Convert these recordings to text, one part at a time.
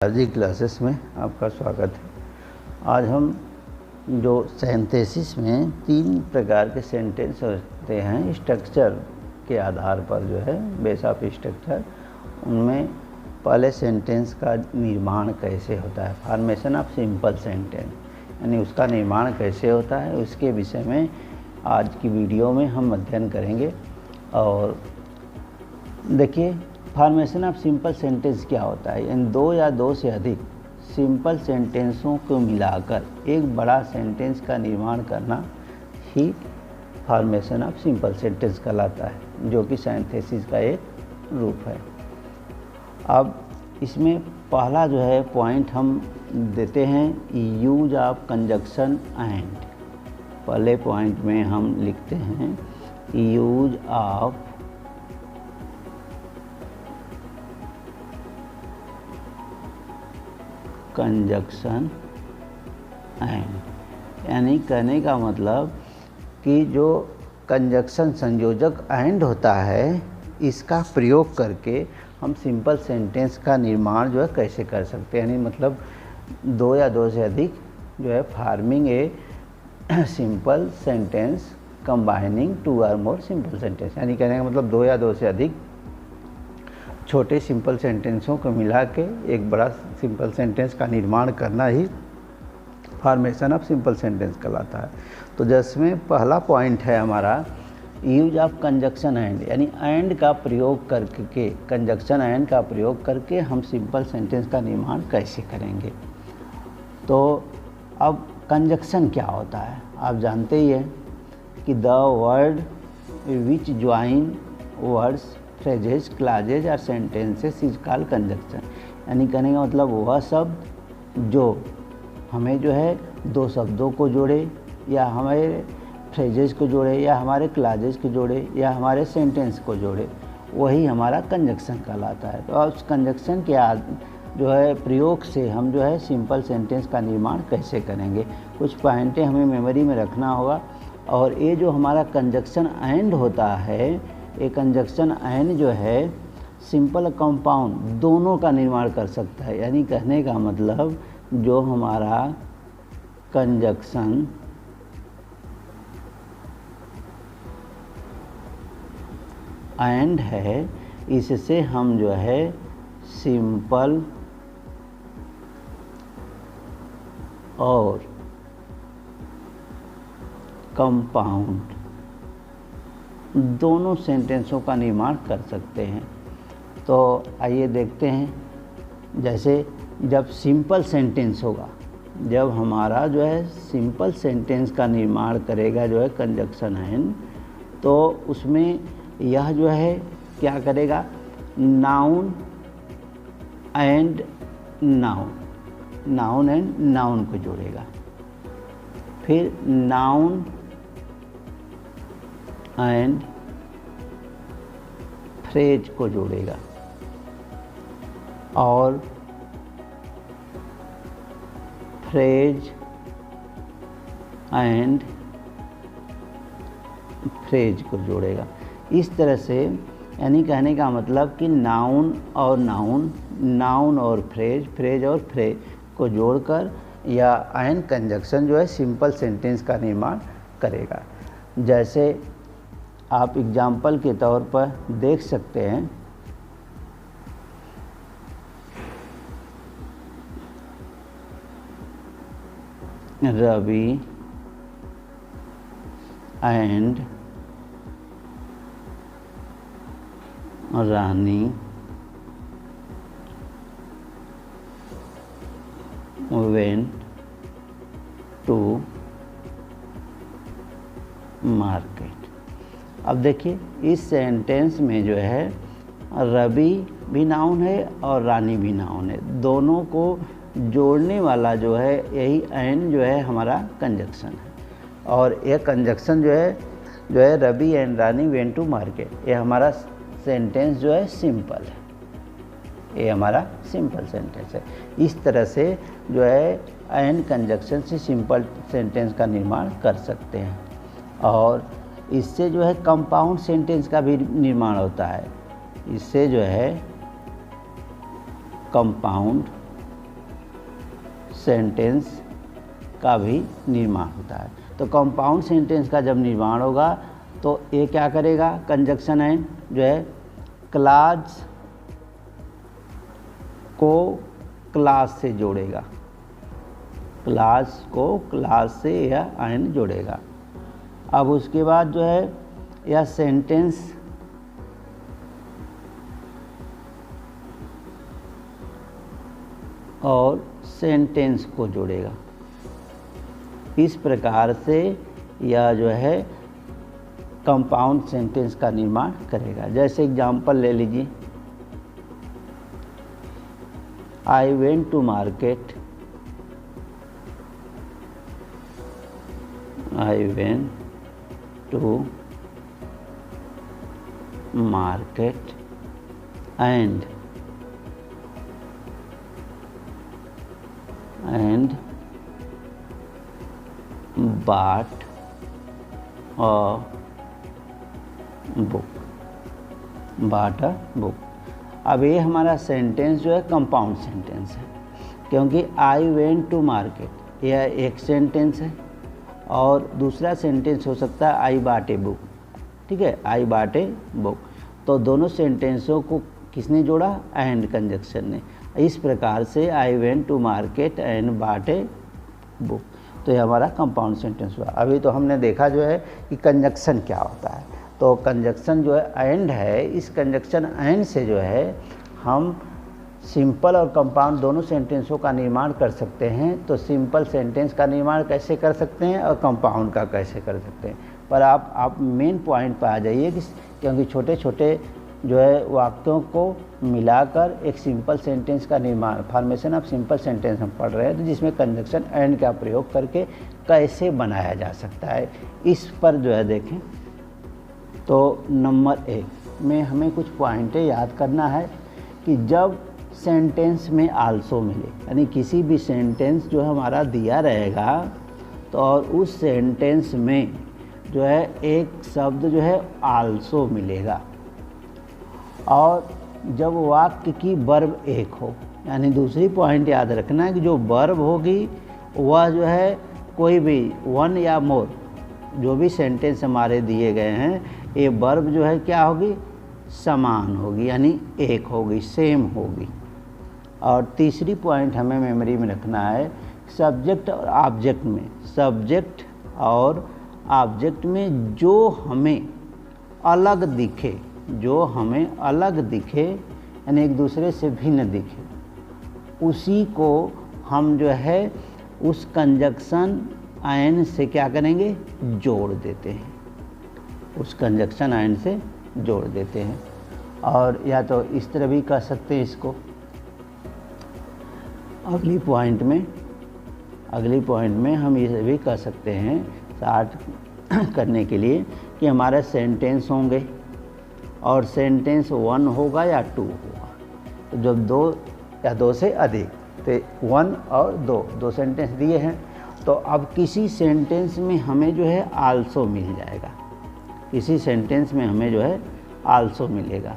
जी classes में आपका स्वागत है। आज हम जो सेंथेसिस में 3 प्रकार के सेंटेंस होते हैं स्ट्रक्चर के आधार पर, जो है बेस ऑफ स्ट्रक्चर, उनमें पहले सेंटेंस का निर्माण कैसे होता है, फॉर्मेशन ऑफ सिंपल सेंटेंस, यानी उसका निर्माण कैसे होता है, उसके विषय में आज की वीडियो में हम अध्ययन करेंगे। और देखिए, फॉर्मेशन ऑफ सिंपल सेंटेंस क्या होता है, इन 2 या 2 से अधिक सिंपल सेंटेंसों को मिलाकर एक बड़ा सेंटेंस का निर्माण करना ही फॉर्मेशन ऑफ सिंपल सेंटेंस कहलाता है, जो कि सिंथेसिस का एक रूप है। अब इसमें पहला जो है पॉइंट हम देते हैं यूज ऑफ कंजक्शन एंड। पहले पॉइंट में हम लिखते हैं यूज ऑफ कंजक्शन एंड, यानी कहने का मतलब कि जो कंजक्शन संयोजक एंड होता है, इसका प्रयोग करके हम सिंपल सेंटेंस का निर्माण जो है कैसे कर सकते हैं, यानी मतलब 2 या 2 से अधिक जो है farming a simple sentence combining 2 और मोर सिंपल सेंटेंस, यानी कहने का मतलब 2 या 2 से अधिक छोटे सिंपल सेंटेंसों को मिला के एक बड़ा सिंपल सेंटेंस का निर्माण करना ही फॉर्मेशन ऑफ सिंपल सेंटेंस कहलाता है। तो जिसमें पहला पॉइंट है हमारा यूज ऑफ कंजक्शन एंड, यानी एंड का प्रयोग करके, कंजक्शन एंड का प्रयोग करके हम सिंपल सेंटेंस का निर्माण कैसे करेंगे। तो अब कंजक्शन क्या होता है, आप जानते ही हैं कि the word which join words, phrases, clauses और सेंटेंसेस इज कॉल्ड कंजक्शन, यानी कहने का मतलब वह शब्द जो हमें जो है 2 शब्दों को जोड़े, या हमारे फ्रेजेज को जोड़े, या हमारे क्लाजेज को जोड़े, या हमारे सेंटेंस को जोड़े, वही हमारा कंजक्शन कहलाता है। तो उस कंजक्शन के जो है प्रयोग से हम जो है सिंपल सेंटेंस का निर्माण कैसे करेंगे, कुछ पॉइंटें हमें मेमोरी में रखना होगा। और ये जो हमारा कंजक्शन एंड होता है, ये कंजक्शन एंड जो है सिंपल कंपाउंड दोनों का निर्माण कर सकता है, यानी कहने का मतलब जो हमारा कंजक्शन एंड है, इससे हम जो है सिंपल और कंपाउंड दोनों सेंटेंसों का निर्माण कर सकते हैं। तो आइए देखते हैं, जैसे जब सिंपल सेंटेंस होगा, जब हमारा जो है सिंपल सेंटेंस का निर्माण करेगा जो है कंजक्शन एंड, तो उसमें यह जो है क्या करेगा, noun and noun, noun and noun को जोड़ेगा, फिर नाउन एंड फ्रेज को जोड़ेगा, और फ्रेज एंड फ्रेज को जोड़ेगा। इस तरह से, यानी कहने का मतलब कि नाउन और नाउन, नाउन और फ्रेज, फ्रेज और फ्रेज को जोड़कर या एंड कंजक्शन जो है सिंपल सेंटेंस का निर्माण करेगा। जैसे आप एग्जाम्पल के तौर पर देख सकते हैं, Ravi and Rani went to market. अब देखिए, इस सेंटेंस में जो है रवि भी नाउन है और रानी भी नाउन है, दोनों को जोड़ने वाला जो है यही एंड जो है हमारा कंजक्शन है। और यह कंजक्शन जो है Ravi and Rani went to market, ये हमारा सेंटेंस जो है सिंपल है, ये हमारा सिंपल सेंटेंस है। इस तरह से जो है एंड कंजक्शन से सिंपल सेंटेंस का निर्माण कर सकते हैं। और इससे जो है कंपाउंड सेंटेंस का भी निर्माण होता है, इससे जो है कंपाउंड सेंटेंस का भी निर्माण होता है। तो कंपाउंड सेंटेंस का जब निर्माण होगा तो ये क्या करेगा, कंजक्शन एंड जो है क्लाज को क्लास से जोड़ेगा, क्लास को क्लास से यह एंड जोड़ेगा। अब उसके बाद जो है यह सेंटेंस और सेंटेंस को जोड़ेगा। इस प्रकार से यह जो है कंपाउंड सेंटेंस का निर्माण करेगा। जैसे एग्जांपल ले लीजिए, I went to market, I went to market and bought a book, bought a book। अब ये हमारा सेंटेंस जो है कंपाउंड सेंटेंस है, क्योंकि आई वेंट टू मार्केट यह एक सेंटेंस है और दूसरा सेंटेंस हो सकता है आई बॉट ए बुक। ठीक है, आई बॉट ए बुक। तो दोनों सेंटेंसों को किसने जोड़ा, एंड कंजक्शन ने। इस प्रकार से I went to market and bought a book, तो ये हमारा कंपाउंड सेंटेंस हुआ। अभी तो हमने देखा जो है कि कंजक्शन क्या होता है। तो कंजक्शन जो है एंड है, इस कंजक्शन एंड से जो है हम सिंपल और कंपाउंड दोनों सेंटेंसों का निर्माण कर सकते हैं। तो सिंपल सेंटेंस का निर्माण कैसे कर सकते हैं और कंपाउंड का कैसे कर सकते हैं, पर आप मेन पॉइंट पर आ जाइए कि क्योंकि छोटे छोटे जो है वाक्यों को मिलाकर एक सिंपल सेंटेंस का निर्माण, फॉर्मेशन ऑफ सिंपल सेंटेंस हम पढ़ रहे हैं, तो जिसमें कंजक्शन एंड का प्रयोग करके कैसे बनाया जा सकता है, इस पर जो है देखें। तो नंबर 1 में हमें कुछ पॉइंटें याद करना है कि जब सेंटेंस में आल्सो मिले, यानी किसी भी सेंटेंस जो हमारा दिया रहेगा तो और उस सेंटेंस में जो है एक शब्द जो है आल्सो मिलेगा, और जब वाक्य की वर्ब एक हो, यानी दूसरी पॉइंट याद रखना है कि जो वर्ब होगी वह जो है कोई भी वन या मोर जो भी सेंटेंस हमारे दिए गए हैं, ये वर्ब जो है क्या होगी, समान होगी, यानी एक होगी, सेम होगी। और तीसरी पॉइंट हमें मेमोरी में रखना है, सब्जेक्ट और ऑब्जेक्ट में, सब्जेक्ट और ऑब्जेक्ट में जो हमें अलग दिखे, जो हमें अलग दिखे यानी एक दूसरे से भिन्न दिखे, उसी को हम जो है उस कंजक्शन एंड से क्या करेंगे, जोड़ देते हैं, उस कंजक्शन एंड से जोड़ देते हैं। और या तो इस तरह भी कह सकते हैं इसको, अगली पॉइंट में हम ये भी कह सकते हैं स्टार्ट करने के लिए कि हमारे सेंटेंस होंगे और सेंटेंस 1 होगा या 2 होगा। तो जब 2 या 2 से अधिक, तो 1 और 2 सेंटेंस दिए हैं, तो अब किसी सेंटेंस में हमें जो है आल्सो मिल जाएगा, किसी सेंटेंस में हमें जो है आल्सो मिलेगा,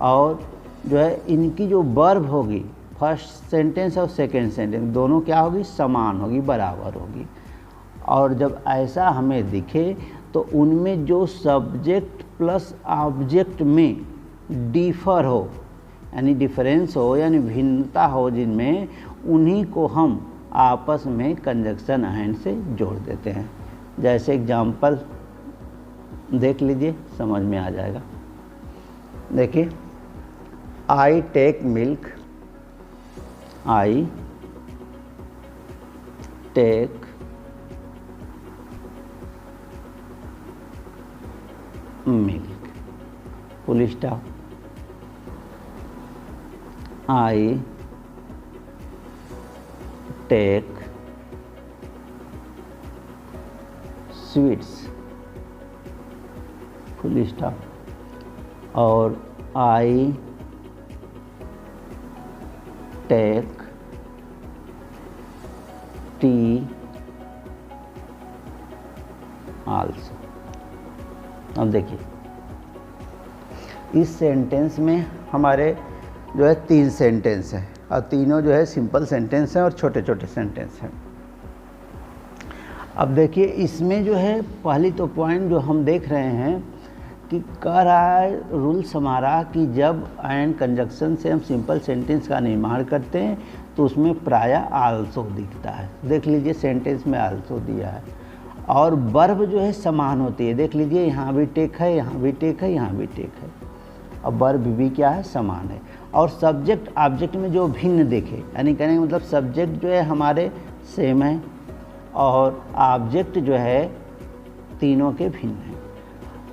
और जो है इनकी जो वर्ब होगी, फर्स्ट सेंटेंस और सेकेंड सेंटेंस दोनों क्या होगी, समान होगी, बराबर होगी। और जब ऐसा हमें दिखे तो उनमें जो सब्जेक्ट प्लस ऑब्जेक्ट में डिफर हो, यानी डिफरेंस हो, यानी भिन्नता हो जिनमें, उन्हीं को हम आपस में कंजक्शन एंड से जोड़ देते हैं। जैसे एग्जाम्पल देख लीजिए, समझ में आ जाएगा। देखिए, I take milk, I take milk, full stop. I take sweets, full stop. और आई टेक टी आल्सो। अब देखिए, इस सेंटेंस में हमारे जो है 3 सेंटेंस हैं, और तीनों जो है सिंपल सेंटेंस हैं और छोटे छोटे सेंटेंस हैं। अब देखिए इसमें जो है पहली तो पॉइंट जो हम देख रहे हैं कि कह रहा है रूल्स हमारा कि जब एंड कंजक्शन से हम सिंपल सेंटेंस का निर्माण करते हैं तो उसमें प्रायः आल्सो दिखता है। देख लीजिए सेंटेंस में आल्सो दिया है और वर्ब जो है समान होती है। देख लीजिए यहाँ भी टेक है, यहाँ भी टेक है, यहाँ भी टेक है और वर्ब भी क्या है, समान है। और सब्जेक्ट ऑब्जेक्ट में जो भिन्न देखे, यानी कहने का मतलब सब्जेक्ट जो है हमारे सेम है और ऑब्जेक्ट जो है तीनों के भिन्न हैं।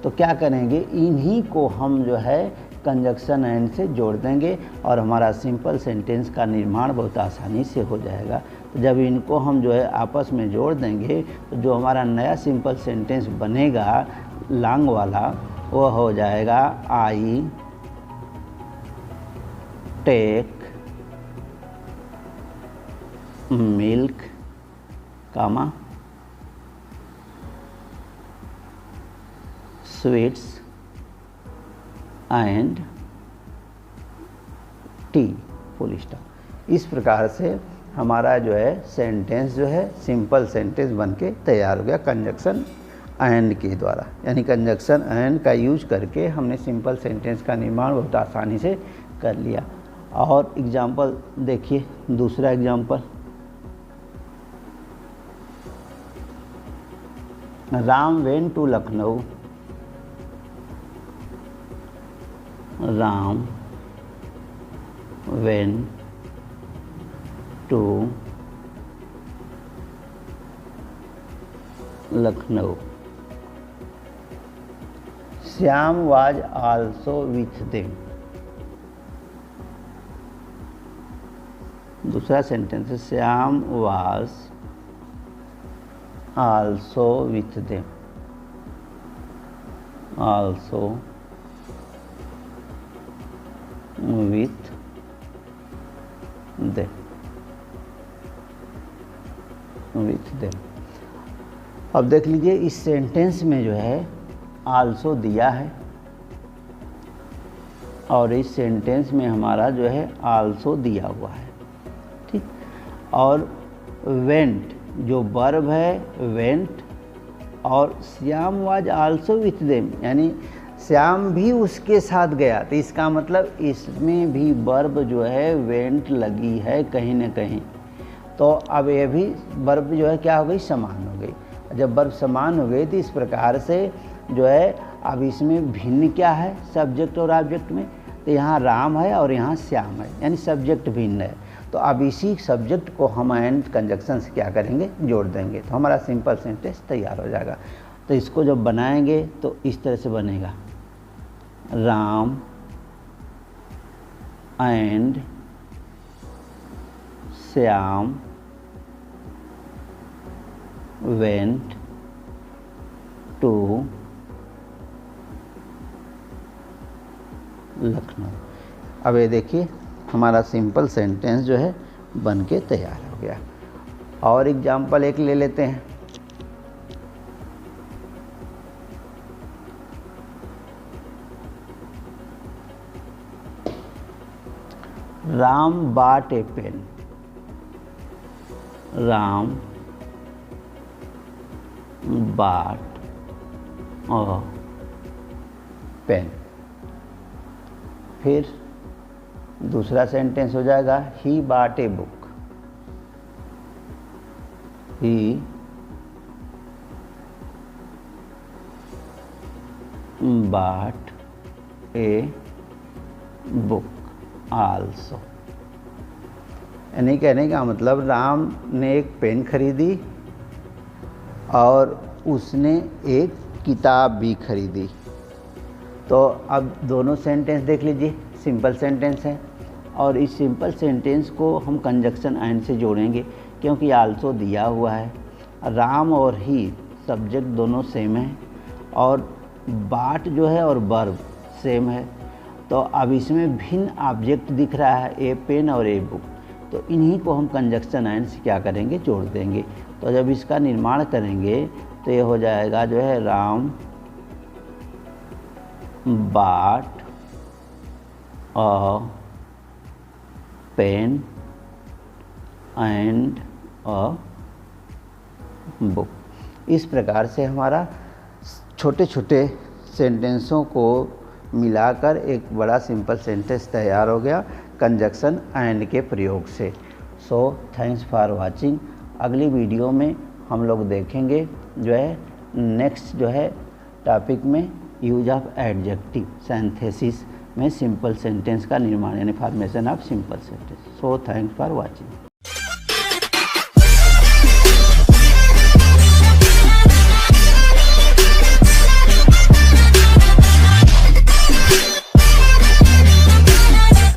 तो क्या करेंगे, इन्हीं को हम जो है कंजक्शन एंड से जोड़ देंगे और हमारा सिंपल सेंटेंस का निर्माण बहुत आसानी से हो जाएगा। तो जब इनको हम जो है आपस में जोड़ देंगे तो जो हमारा नया सिंपल सेंटेंस बनेगा लॉन्ग वाला, वो हो जाएगा I take milk comma sweets and tea full stop. इस प्रकार से हमारा जो है सेंटेंस जो है सिंपल सेंटेंस बन के तैयार हो गया कंजक्शन एंड के द्वारा। यानी कंजक्शन एंड का यूज करके हमने सिंपल सेंटेंस का निर्माण बहुत आसानी से कर लिया। और एग्जाम्पल देखिए, दूसरा example, Ram went to Lucknow. Ram went to Lucknow. Shyam was also with them. दूसरा सेंटेंस है Shyam was also with them. Also with them, with them. अब देख लीजिए इस सेंटेंस में जो है आल्सो दिया है और इस सेंटेंस में हमारा जो है आल्सो दिया हुआ है, ठीक। और वेंट जो वर्ब है, वेंट, और Shyam was also with them, यानी श्याम भी उसके साथ गया। तो इसका मतलब इसमें भी वर्ब जो है वेंट लगी है कहीं न कहीं। तो अब ये भी वर्ब जो है क्या हो गई, समान हो गई। जब वर्ब समान हो गई तो इस प्रकार से जो है अब इसमें भिन्न क्या है सब्जेक्ट और ऑब्जेक्ट में, तो यहाँ राम है और यहाँ श्याम है, यानी सब्जेक्ट भिन्न है। तो अब इसी सब्जेक्ट को हम एंड कंजक्शन से क्या करेंगे, जोड़ देंगे, तो हमारा सिंपल सेंटेंस तैयार हो जाएगा। तो इसको जब बनाएंगे तो इस तरह से बनेगा, Ram and Shyam went to Lucknow. अब ये देखिए हमारा सिंपल सेंटेंस जो है बन के तैयार हो गया। और एग्जाम्पल एक ले लेते हैं, Ram bought a pen। Ram bought a pen। फिर दूसरा सेंटेंस हो जाएगा he bought a book। he bought a book also. यानी कहने का मतलब राम ने एक पेन खरीदी और उसने एक किताब भी खरीदी। तो अब दोनों सेंटेंस देख लीजिए, सिंपल सेंटेंस है और इस सिंपल सेंटेंस को हम कंजक्शन एंड से जोड़ेंगे क्योंकि आल्सो दिया हुआ है। राम और ही सब्जेक्ट दोनों सेम है और बाट जो है और वर्ब सेम है। तो अब इसमें भिन्न ऑब्जेक्ट दिख रहा है, ए पेन और ए बुक, तो इन्हीं को हम कंजक्शन एंड से क्या करेंगे, जोड़ देंगे। तो जब इसका निर्माण करेंगे तो ये हो जाएगा जो है राम बाट अ पेन एंड अ बुक। इस प्रकार से हमारा छोटे छोटे सेंटेंसों को मिलाकर एक बड़ा सिंपल सेंटेंस तैयार हो गया कंजक्शन एंड के प्रयोग से। So thanks for watching. अगली वीडियो में हम लोग देखेंगे जो है नेक्स्ट जो है टॉपिक में यूज ऑफ एडजेक्टिव सिंथेसिस में सिंपल सेंटेंस का निर्माण यानी formation of simple sentence. So thanks for watching.